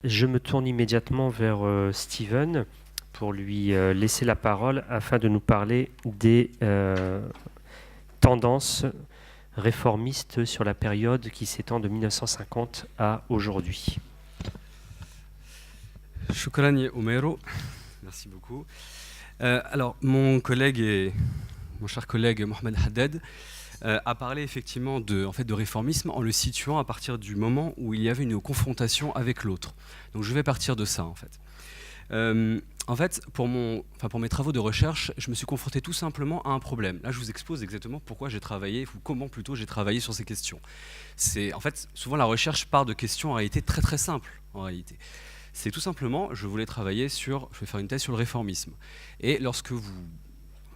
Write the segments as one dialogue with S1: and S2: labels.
S1: Je me tourne immédiatement vers Steven pour lui laisser la parole afin de nous parler des tendances réformistes sur la période qui s'étend de 1950 à aujourd'hui.
S2: Shukran ya Omero, merci beaucoup. Alors, mon cher collègue Mohamed Haddad a parlé effectivement de réformisme en le situant à partir du moment où il y avait une confrontation avec l'autre. Donc je vais partir de ça en fait. Pour mes travaux de recherche, je me suis confronté tout simplement à un problème. Là, je vous expose exactement pourquoi j'ai travaillé, ou comment plutôt j'ai travaillé sur ces questions. Souvent la recherche part de questions en réalité très très simples en réalité. C'est tout simplement, je vais faire une thèse sur le réformisme. Et lorsque vous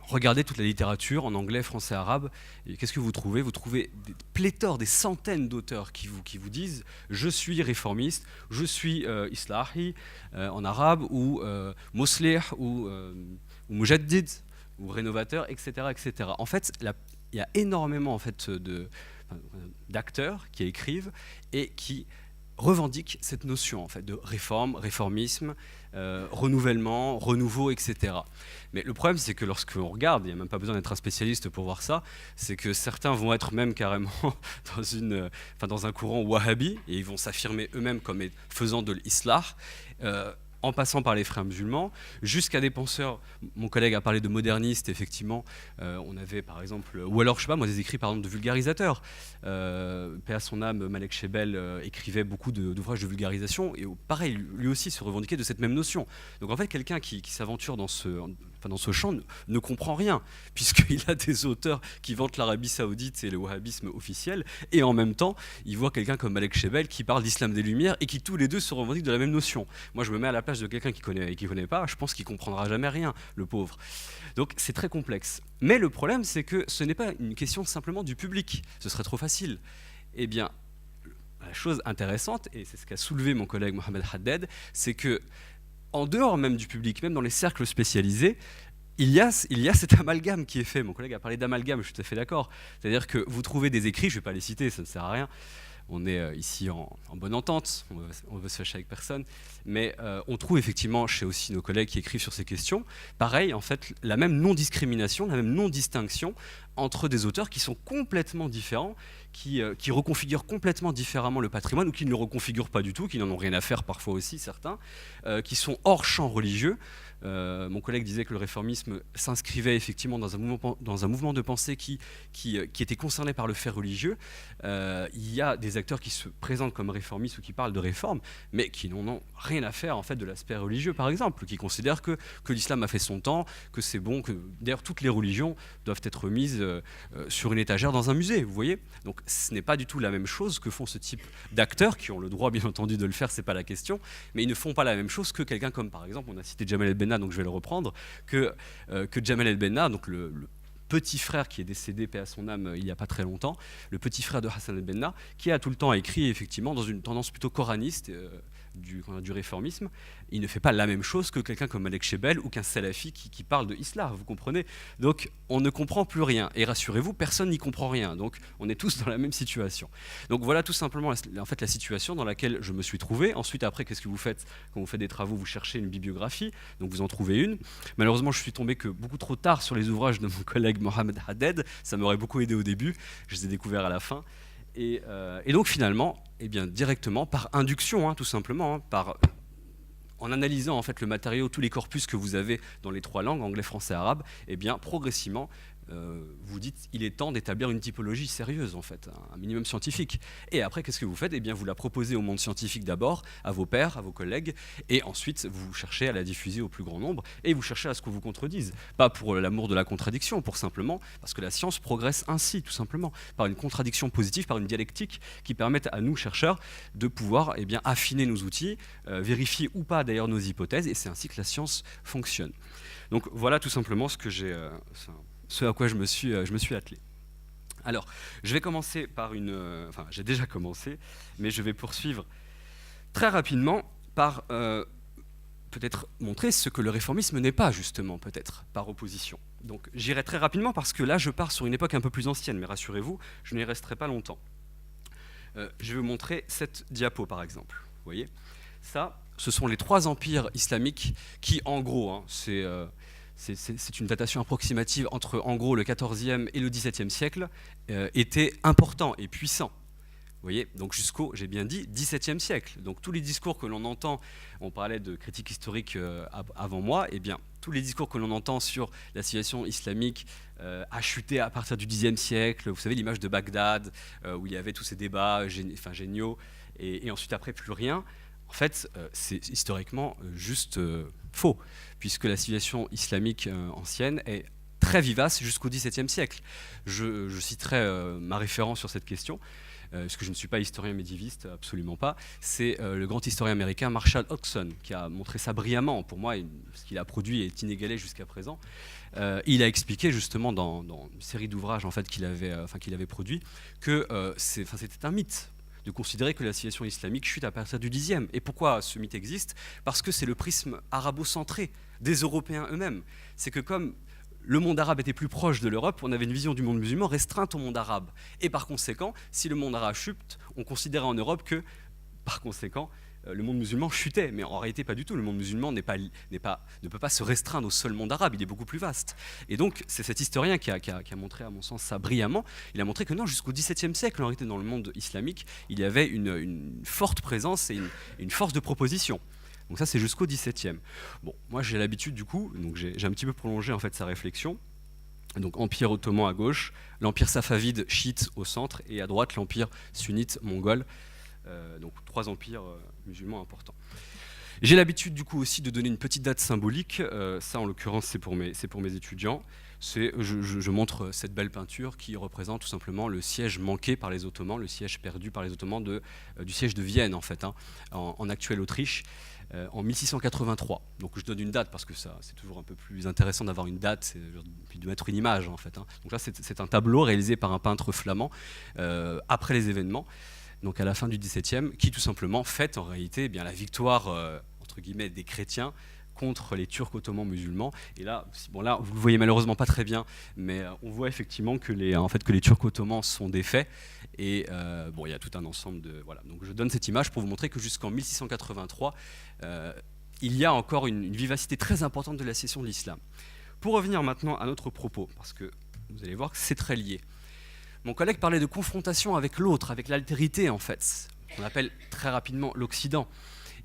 S2: regardez toute la littérature en anglais, français, arabe, qu'est-ce que vous trouvez? Vous trouvez des pléthores, des centaines d'auteurs qui vous disent « je suis réformiste »,« je suis islahi » en arabe, ou muslih, ou mujaddid, ou rénovateur, etc. etc. En fait, il y a énormément d'acteurs qui écrivent et qui revendique cette notion en fait, de réforme, réformisme, renouvellement, renouveau, etc. Mais le problème, c'est que lorsqu'on regarde, il n'y a même pas besoin d'être un spécialiste pour voir ça, c'est que certains vont être même carrément dans un courant wahhabi, et ils vont s'affirmer eux-mêmes comme faisant de l'islah, en passant par les frères musulmans, jusqu'à des penseurs. Mon collègue a parlé de modernistes, effectivement. On avait par exemple, ou alors je sais pas, moi des écrits par exemple de vulgarisateurs. Paix à son âme, Malek Chebel écrivait beaucoup d'ouvrages de vulgarisation, et pareil, lui aussi se revendiquait de cette même notion. Donc en fait, quelqu'un qui s'aventure dans ce champ ne comprend rien, puisqu'il a des auteurs qui vantent l'Arabie Saoudite et le wahhabisme officiel, et en même temps, il voit quelqu'un comme Malek Chebel qui parle d'islam des Lumières et qui tous les deux se revendiquent de la même notion. Moi, je me mets à la place de quelqu'un qui connaît et qui connaît pas, je pense qu'il comprendra jamais rien, le pauvre. Donc c'est très complexe. Mais le problème, c'est que ce n'est pas une question simplement du public. Ce serait trop facile. Eh bien, la chose intéressante, et c'est ce qu'a soulevé mon collègue Mohamed Haddad, c'est que en dehors même du public, même dans les cercles spécialisés, il y a cet amalgame qui est fait. Mon collègue a parlé d'amalgame, je suis tout à fait d'accord. C'est-à-dire que vous trouvez des écrits, je ne vais pas les citer, ça ne sert à rien. On est ici en bonne entente, on veut se fâcher avec personne, mais on trouve effectivement chez aussi nos collègues qui écrivent sur ces questions, pareil, en fait, la même non-discrimination, la même non-distinction entre des auteurs qui sont complètement différents, qui reconfigurent complètement différemment le patrimoine, ou qui ne le reconfigurent pas du tout, qui n'en ont rien à faire parfois aussi, certains, qui sont hors champ religieux. Mon collègue disait que le réformisme s'inscrivait effectivement dans un mouvement de pensée qui était concerné par le fait religieux. Il y a des acteurs qui se présentent comme réformistes ou qui parlent de réforme, mais qui n'en ont rien à faire en fait de l'aspect religieux, par exemple, qui considèrent que l'islam a fait son temps, que c'est bon, que d'ailleurs toutes les religions doivent être mises sur une étagère dans un musée, vous voyez. Donc ce n'est pas du tout la même chose que font ce type d'acteurs, qui ont le droit bien entendu de le faire, c'est pas la question, mais ils ne font pas la même chose que quelqu'un comme par exemple, on a cité Jamal El-Benna, donc je vais le reprendre, que Jamal El-Benna, donc le petit frère qui est décédé, paix à son âme, il n'y a pas très longtemps, le petit frère de Hassan el-Benna, qui a tout le temps écrit effectivement dans une tendance plutôt coraniste du réformisme. Il ne fait pas la même chose que quelqu'un comme Malek Chebel ou qu'un salafi qui parle de islam, vous comprenez? Donc on ne comprend plus rien, et rassurez-vous, personne n'y comprend rien, donc on est tous dans la même situation. Donc voilà tout simplement en fait, la situation dans laquelle je me suis trouvé. Ensuite, après, qu'est-ce que vous faites quand vous faites des travaux? Vous cherchez une bibliographie, donc vous en trouvez une. Malheureusement, je suis tombé que beaucoup trop tard sur les ouvrages de mon collègue Mohamed Haddad. Ça m'aurait beaucoup aidé au début, je les ai découverts à la fin. Et donc finalement, eh bien, directement, par induction, tout simplement, en analysant en fait, le matériau, tous les corpus que vous avez dans les trois langues, anglais, français, arabe, eh bien, progressivement, vous dites il est temps d'établir une typologie sérieuse, en fait, un minimum scientifique. Et après, qu'est-ce que vous faites? Eh bien, vous la proposez au monde scientifique d'abord, à vos pairs, à vos collègues, et ensuite, vous cherchez à la diffuser au plus grand nombre, et vous cherchez à ce qu'on vous contredise. Pas pour l'amour de la contradiction, pour simplement, parce que la science progresse ainsi, tout simplement, par une contradiction positive, par une dialectique qui permette à nous, chercheurs, de pouvoir eh bien, affiner nos outils, vérifier ou pas d'ailleurs nos hypothèses, et c'est ainsi que la science fonctionne. Donc voilà tout simplement ce à quoi je me suis attelé. Alors, je vais commencer par j'ai déjà commencé, mais je vais poursuivre très rapidement par peut-être montrer ce que le réformisme n'est pas, justement, peut-être, par opposition. Donc j'irai très rapidement parce que là, je pars sur une époque un peu plus ancienne, mais rassurez-vous, je n'y resterai pas longtemps. Je vais vous montrer cette diapo, par exemple. Vous voyez ? Ça, ce sont les 3 empires islamiques qui, en gros, hein, c'est une datation approximative entre, en gros, le XIVe et le XVIIe siècle, étaient importants et puissants. Vous voyez, donc jusqu'au, j'ai bien dit, XVIIe siècle. Donc tous les discours que l'on entend, on parlait de critique historique avant moi, eh bien, tous les discours que l'on entend sur la civilisation islamique a chuté à partir du Xe siècle. Vous savez, l'image de Bagdad, où il y avait tous ces débats géniaux, et ensuite après plus rien. En fait, c'est historiquement juste faux, puisque la civilisation islamique ancienne est très vivace jusqu'au XVIIe siècle. Je citerai ma référence sur cette question, parce que je ne suis pas historien médiéviste, absolument pas. C'est le grand historien américain Marshall Hodgson qui a montré ça brillamment. Pour moi, ce qu'il a produit est inégalé jusqu'à présent. Il a expliqué justement dans une série d'ouvrages en fait, qu'il avait produit que c'était un mythe de considérer que la civilisation islamique chute à partir du Xe. Et pourquoi ce mythe existe? Parce que c'est le prisme arabo-centré des Européens eux-mêmes. C'est que comme le monde arabe était plus proche de l'Europe, on avait une vision du monde musulman restreinte au monde arabe. Et par conséquent, si le monde arabe chute, on considérait en Europe que, par conséquent, le monde musulman chutait. Mais en réalité, pas du tout. Le monde musulman ne peut pas se restreindre au seul monde arabe, il est beaucoup plus vaste. Et donc, c'est cet historien qui a montré, à mon sens, ça brillamment. Il a montré que non, jusqu'au XVIIe siècle, en réalité, dans le monde islamique, il y avait une forte présence et une force de proposition. Donc ça, c'est jusqu'au XVIIe. Bon, moi, j'ai l'habitude, du coup, donc j'ai un petit peu prolongé en fait sa réflexion. Donc Empire ottoman à gauche, l'Empire safavide chiite au centre, et à droite, l'Empire sunnite mongol. Donc 3 empires musulmans importants. J'ai l'habitude, du coup, aussi de donner une petite date symbolique. Ça, en l'occurrence, c'est pour mes étudiants. Je montre cette belle peinture qui représente tout simplement le siège manqué par les Ottomans, le siège perdu par les Ottomans du siège de Vienne, en fait, hein, en actuelle Autriche. En 1683. Donc je donne une date parce que c'est toujours un peu plus intéressant d'avoir une date puis de mettre une image en fait. Hein. Donc là c'est un tableau réalisé par un peintre flamand après les événements, donc à la fin du XVIIe, qui tout simplement fête en réalité la victoire entre guillemets des chrétiens contre les Turcs ottomans musulmans. Et là, là vous le voyez malheureusement pas très bien, mais on voit effectivement que les Turcs ottomans sont défaits. Et il y a tout un ensemble de... Voilà. Donc je donne cette image pour vous montrer que jusqu'en 1683, il y a encore une vivacité très importante de la session de l'islam. Pour revenir maintenant à notre propos, parce que vous allez voir que c'est très lié. Mon collègue parlait de confrontation avec l'autre, avec l'altérité en fait, qu'on appelle très rapidement l'Occident.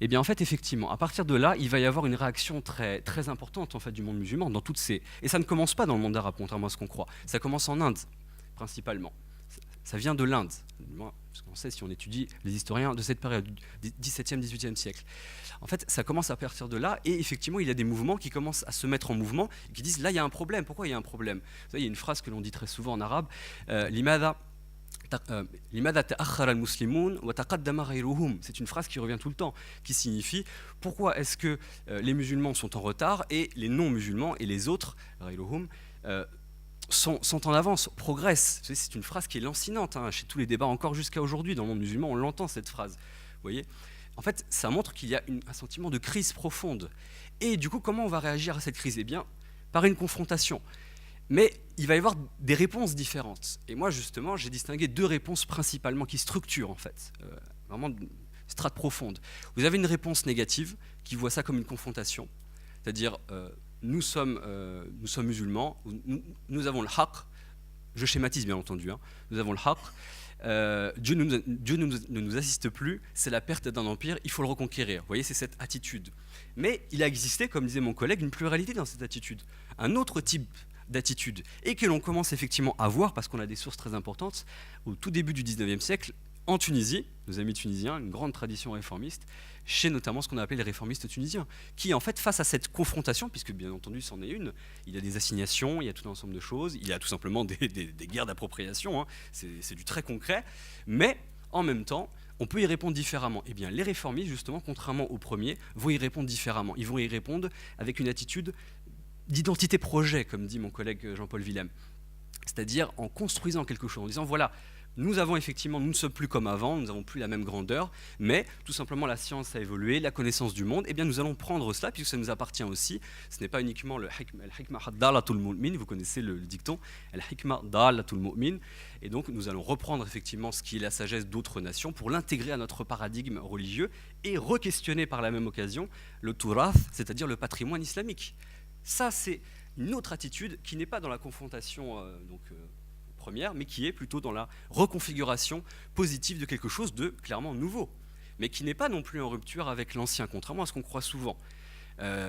S2: Et bien en fait, effectivement, à partir de là, il va y avoir une réaction très, très importante en fait, du monde musulman dans toutes ces... Et ça ne commence pas dans le monde arabe, contrairement à ce qu'on croit. Ça commence en Inde, principalement. Ça vient de l'Inde, parce qu'on sait si on étudie les historiens de cette période, du XVIIe, XVIIIe siècle. En fait, ça commence à partir de là, et effectivement, il y a des mouvements qui commencent à se mettre en mouvement, et qui disent, là, il y a un problème. Pourquoi il y a un problème? Vous savez, il y a une phrase que l'on dit très souvent en arabe, c'est une phrase qui revient tout le temps, qui signifie pourquoi est-ce que les musulmans sont en retard et les non-musulmans et les autres sont en avance, progressent. C'est une phrase qui est lancinante hein, chez tous les débats, encore jusqu'à aujourd'hui dans le monde musulman, on l'entend cette phrase. Vous voyez, en fait, ça montre qu'il y a un sentiment de crise profonde. Et du coup, comment on va réagir à cette crise? Eh bien, par une confrontation. Mais il va y avoir des réponses différentes. Et moi, justement, j'ai distingué 2 réponses principalement qui structurent, en fait, vraiment une strate profonde. Vous avez une réponse négative qui voit ça comme une confrontation, c'est-à-dire nous sommes musulmans, nous avons le haqq, je schématise bien entendu, hein, nous avons le haqq, Dieu ne nous assiste plus, c'est la perte d'un empire, il faut le reconquérir. Vous voyez, c'est cette attitude. Mais il a existé, comme disait mon collègue, une pluralité dans cette attitude. Un autre type d'attitude, et que l'on commence effectivement à voir, parce qu'on a des sources très importantes, au tout début du 19e siècle, en Tunisie, nos amis tunisiens, une grande tradition réformiste, chez notamment ce qu'on a appelé les réformistes tunisiens, qui en fait, face à cette confrontation, puisque bien entendu c'en est une, il y a des assignations, il y a tout un ensemble de choses, il y a tout simplement des guerres d'appropriation, hein, c'est du très concret, mais en même temps, on peut y répondre différemment. Eh bien, les réformistes, justement, contrairement aux premiers, vont y répondre différemment. Ils vont y répondre avec une attitude d'identité-projet, comme dit mon collègue Jean-Paul Willem. C'est-à-dire en construisant quelque chose, en disant, voilà, nous ne sommes plus comme avant, nous n'avons plus la même grandeur, mais tout simplement la science a évolué, la connaissance du monde, et bien nous allons prendre cela, puisque ça nous appartient aussi. Ce n'est pas uniquement le hikmah dalatul mu'min, vous connaissez le dicton, al hikmah dalatul mu'min, et donc nous allons reprendre effectivement ce qui est la sagesse d'autres nations pour l'intégrer à notre paradigme religieux et re-questionner par la même occasion le turath, c'est-à-dire le patrimoine islamique. Ça, c'est une autre attitude qui n'est pas dans la confrontation première, mais qui est plutôt dans la reconfiguration positive de quelque chose de clairement nouveau, mais qui n'est pas non plus en rupture avec l'ancien, contrairement à ce qu'on croit souvent.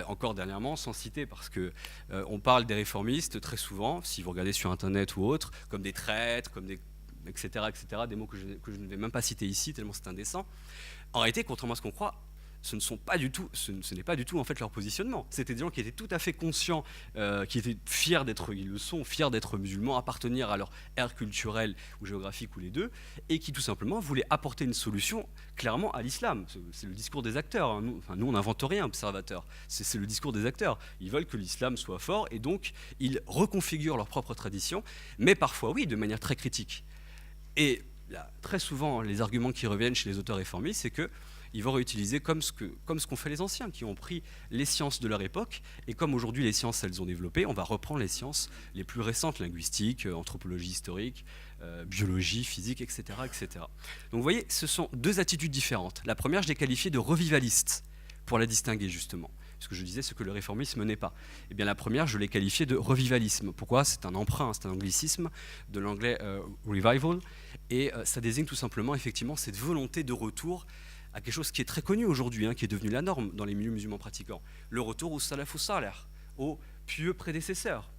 S2: Encore dernièrement, sans citer, parce que on parle des réformistes très souvent, si vous regardez sur Internet ou autre, comme des traîtres, comme des etc., des mots que je ne vais même pas citer ici, tellement c'est indécent. En réalité, contrairement à ce qu'on croit, ce n'est pas du tout en fait leur positionnement. C'était des gens qui étaient tout à fait conscients, qui étaient fiers d'être, ils le sont, fiers d'être musulmans, appartenir à leur ère culturelle ou géographique ou les deux, et qui tout simplement voulaient apporter une solution clairement à l'islam. C'est le discours des acteurs. Hein. Nous on n'invente rien, observateurs. C'est le discours des acteurs. Ils veulent que l'islam soit fort, et donc ils reconfigurent leur propre tradition, mais parfois oui, de manière très critique. Et là, très souvent, les arguments qui reviennent chez les auteurs réformistes, c'est que ils vont réutiliser comme ce qu'ont fait les anciens, qui ont pris les sciences de leur époque, et comme aujourd'hui les sciences elles ont développé, on va reprendre les sciences les plus récentes, linguistique, anthropologie historique, biologie, physique, etc., etc. Donc vous voyez, ce sont deux attitudes différentes. La première, je l'ai qualifiée de revivaliste, pour la distinguer justement, parce que je disais ce que le réformisme n'est pas. Eh bien la première, je l'ai qualifiée de revivalisme. Pourquoi ? C'est un emprunt, c'est un anglicisme de l'anglais revival, et ça désigne tout simplement effectivement cette volonté de retour à quelque chose qui est très connu aujourd'hui, qui est devenu la norme dans les milieux musulmans pratiquants, le retour au salafus salih, aux pieux prédécesseurs.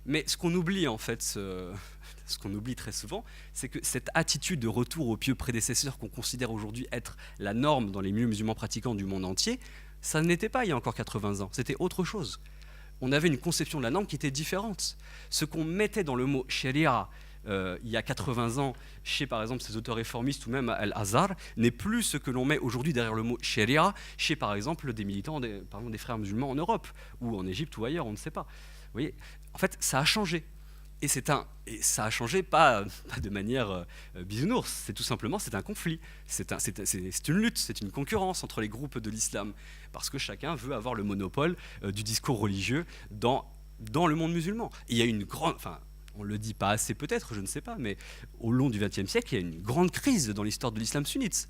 S2: Mais ce qu'on oublie en fait, ce qu'on oublie très souvent, c'est que cette attitude de retour aux pieux prédécesseurs qu'on considère aujourd'hui être la norme dans les milieux musulmans pratiquants du monde entier, ça ne l'était pas il y a encore 80 ans, c'était autre chose. On avait une conception de la norme qui était différente. Ce qu'on mettait dans le mot sharia, il y a 80 ans, chez par exemple ces auteurs réformistes ou même Al-Azhar, n'est plus ce que l'on met aujourd'hui derrière le mot sharia, chez par exemple des militants des frères musulmans en Europe, ou en Égypte ou ailleurs, on ne sait pas. Vous voyez, en fait, ça a changé. Et ça a changé pas de manière bisounours, c'est tout simplement un conflit, c'est une lutte, c'est une concurrence entre les groupes de l'islam, parce que chacun veut avoir le monopole du discours religieux dans le monde musulman. Et il y a une grande... on ne le dit pas assez peut-être, je ne sais pas, mais au long du XXe siècle, il y a une grande crise dans l'histoire de l'islam sunnite.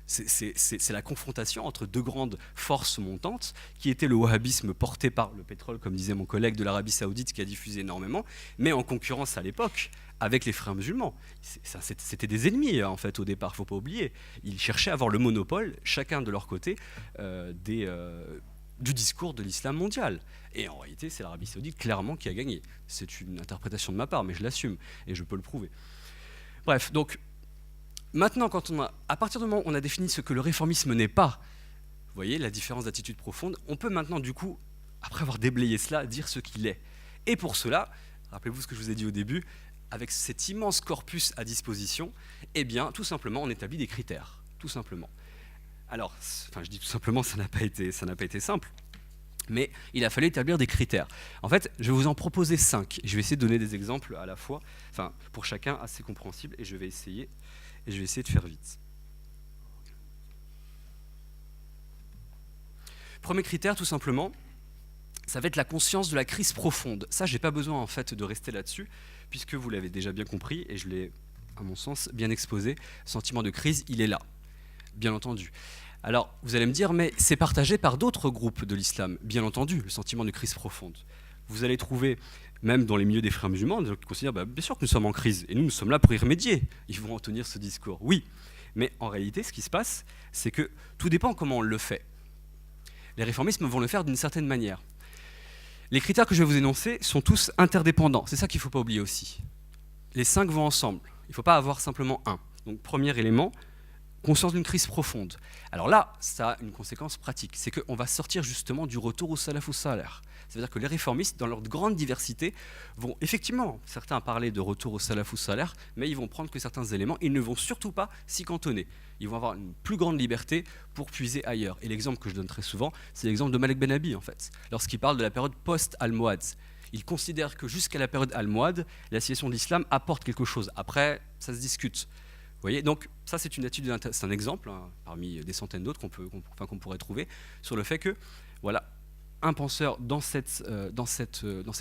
S2: C'est la confrontation entre deux grandes forces montantes, qui était le wahhabisme porté par le pétrole, comme disait mon collègue de l'Arabie Saoudite, qui a diffusé énormément, mais en concurrence à l'époque avec les frères musulmans. C'était des ennemis en fait au départ, il ne faut pas oublier. Ils cherchaient à avoir le monopole, chacun de leur côté, du discours de l'islam mondial. Et en réalité, c'est l'Arabie Saoudite clairement qui a gagné. C'est une interprétation de ma part, mais je l'assume et je peux le prouver. Bref, donc maintenant, à partir du moment où on a défini ce que le réformisme n'est pas, vous voyez la différence d'attitude profonde, on peut maintenant du coup, après avoir déblayé cela, dire ce qu'il est. Et pour cela, rappelez-vous ce que je vous ai dit au début, avec cet immense corpus à disposition, eh bien, tout simplement, on établit des critères, tout simplement. Alors, je dis tout simplement, ça n'a pas été simple, mais il a fallu établir des critères. En fait, je vais vous en proposer 5. Je vais essayer de donner des exemples à la fois, pour chacun assez compréhensibles, et je vais essayer de faire vite. Premier critère, tout simplement, ça va être la conscience de la crise profonde. Ça, j'ai pas besoin en fait de rester là-dessus, puisque vous l'avez déjà bien compris, et je l'ai, à mon sens, bien exposé. Le sentiment de crise, il est là, bien entendu. Alors, vous allez me dire, mais c'est partagé par d'autres groupes de l'islam, bien entendu, le sentiment de crise profonde. Vous allez trouver, même dans les milieux des frères musulmans, des gens qui considèrent, bien sûr que nous sommes en crise, et nous sommes là pour y remédier. Ils vont en tenir ce discours, oui. Mais en réalité, ce qui se passe, c'est que tout dépend comment on le fait. Les réformismes vont le faire d'une certaine manière. Les critères que je vais vous énoncer sont tous interdépendants. C'est ça qu'il ne faut pas oublier aussi. Les 5 vont ensemble. Il ne faut pas avoir simplement un. Donc, premier élément, conscience d'une crise profonde. Alors là, ça a une conséquence pratique. C'est qu'on va sortir justement du retour au salafus salih. C'est-à-dire que les réformistes, dans leur grande diversité, vont effectivement, certains parler de retour au salafus salih, mais ils vont prendre que certains éléments. Ils ne vont surtout pas s'y cantonner. Ils vont avoir une plus grande liberté pour puiser ailleurs. Et l'exemple que je donne très souvent, c'est l'exemple de Malek Ben Abi, en fait, lorsqu'il parle de la période post-Almohades. Il considère que jusqu'à la période almohade, l'assignation de l'islam apporte quelque chose. Après, ça se discute. Vous voyez, donc ça c'est une étude, c'est un exemple hein, parmi des centaines d'autres qu'on pourrait trouver sur le fait que voilà, un penseur dans cette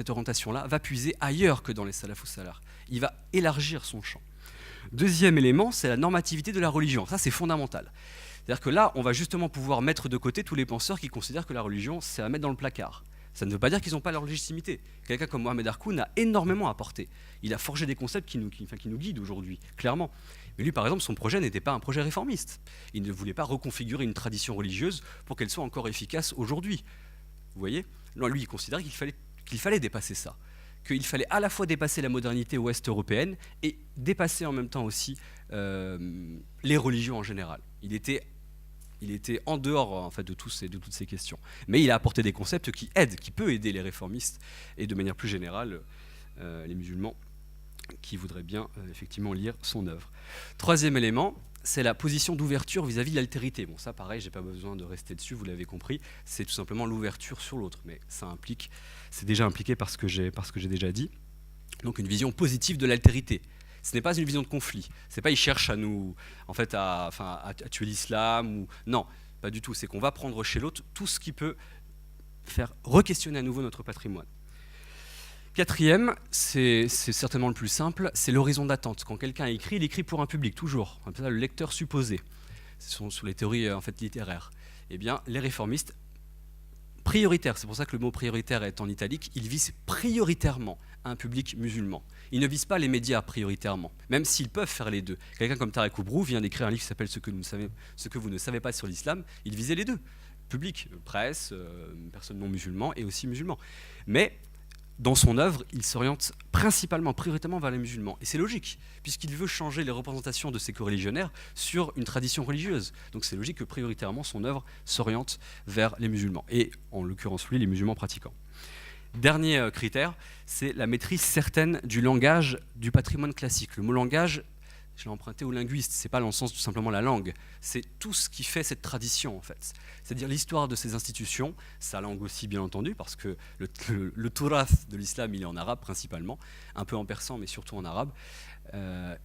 S2: orientation-là va puiser ailleurs que dans les salafus salars. Il va élargir son champ. Deuxième élément, c'est la normativité de la religion. Ça c'est fondamental. C'est-à-dire que là, on va justement pouvoir mettre de côté tous les penseurs qui considèrent que la religion, c'est à mettre dans le placard. Ça ne veut pas dire qu'ils n'ont pas leur légitimité. Quelqu'un comme Mohamed Harkoun a énormément apporté. Il a forgé des concepts qui nous guident aujourd'hui, clairement. Mais lui, par exemple, son projet n'était pas un projet réformiste. Il ne voulait pas reconfigurer une tradition religieuse pour qu'elle soit encore efficace aujourd'hui. Vous voyez ? Non, lui, il considérait qu'il fallait dépasser ça. Qu'il fallait à la fois dépasser la modernité ouest européenne et dépasser en même temps aussi les religions en général. Il était en dehors en fait, de toutes ces questions. Mais il a apporté des concepts qui peuvent aider les réformistes et de manière plus générale les musulmans qui voudraient bien effectivement lire son œuvre. Troisième élément, c'est la position d'ouverture vis-à-vis de l'altérité. Bon, ça pareil, j'ai pas besoin de rester dessus, vous l'avez compris, c'est tout simplement l'ouverture sur l'autre. Mais c'est déjà impliqué par ce que j'ai déjà dit. Donc une vision positive de l'altérité. Ce n'est pas une vision de conflit. C'est pas il cherche à nous, en fait, à tuer l'islam ou non, pas du tout. C'est qu'on va prendre chez l'autre tout ce qui peut faire re-questionner à nouveau notre patrimoine. Quatrième, c'est certainement le plus simple, c'est l'horizon d'attente. Quand quelqu'un écrit, il écrit pour un public, toujours. On appelle ça le lecteur supposé. Ce sont sur les théories en fait, littéraires. Eh bien, les réformistes, prioritaires, c'est pour ça que le mot prioritaire est en italique, ils visent prioritairement un public musulman. Ils ne visent pas les médias prioritairement, même s'ils peuvent faire les deux. Quelqu'un comme Tarek Oubrou vient d'écrire un livre qui s'appelle ce que vous ne savez pas sur l'islam. Il visait les deux, public, presse, personnes non musulmanes et aussi musulmans. Mais dans son œuvre, il s'oriente principalement, prioritairement vers les musulmans. Et c'est logique, puisqu'il veut changer les représentations de ses coreligionnaires sur une tradition religieuse. Donc c'est logique que prioritairement, son œuvre s'oriente vers les musulmans. Et en l'occurrence, lui, les musulmans pratiquants. Dernier critère, c'est la maîtrise certaine du langage du patrimoine classique. Le mot langage, je l'ai emprunté aux linguistes, c'est pas dans le sens tout simplement la langue, c'est tout ce qui fait cette tradition en fait. C'est-à-dire l'histoire de ces institutions, sa langue aussi bien entendu, parce que le Turath de l'islam il est en arabe principalement, un peu en persan mais surtout en arabe,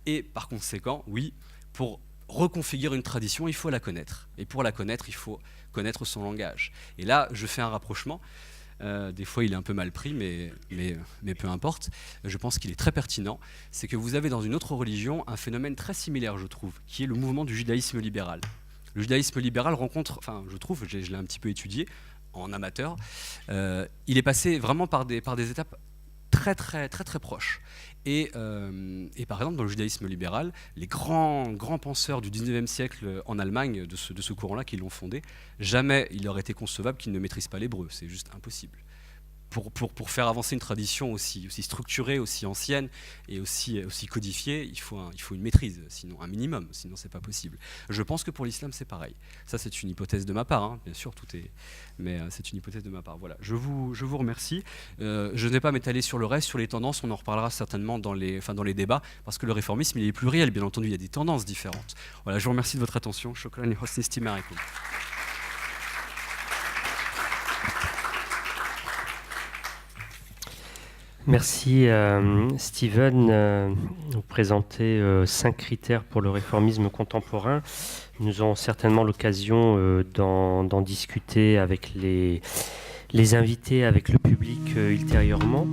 S2: et par conséquent, oui, pour reconfigurer une tradition, il faut la connaître. Et pour la connaître, il faut connaître son langage. Et là, je fais un rapprochement. Des fois il est un peu mal pris, mais peu importe. Je pense qu'il est très pertinent. C'est que vous avez dans une autre religion un phénomène très similaire, je trouve, qui est le mouvement du judaïsme libéral. Le judaïsme libéral rencontre, enfin je trouve, je l'ai un petit peu étudié en amateur, il est passé vraiment par des étapes très proches. Et par exemple, dans le judaïsme libéral, les grands penseurs du 19e siècle en Allemagne, de ce courant-là, qui l'ont fondé, jamais il leur été concevable qu'ils ne maîtrisent pas l'hébreu. C'est juste impossible. Pour faire avancer une tradition aussi structurée, aussi ancienne et aussi codifiée, il faut une maîtrise, sinon un minimum, sinon c'est pas possible. Je pense que pour l'islam c'est pareil. Ça c'est une hypothèse de ma part, hein. Bien sûr mais c'est une hypothèse de ma part. Voilà, je vous remercie. Je ne vais pas m'étaler sur le reste, sur les tendances, on en reparlera certainement dans les débats, parce que le réformisme il est pluriel, bien entendu, il y a des tendances différentes. Voilà, je vous remercie de votre attention. Shukran li husni istimaikum.
S1: Merci Steven. Vous présentez 5 critères pour le réformisme contemporain. Nous aurons certainement l'occasion d'en discuter avec les invités, avec le public ultérieurement.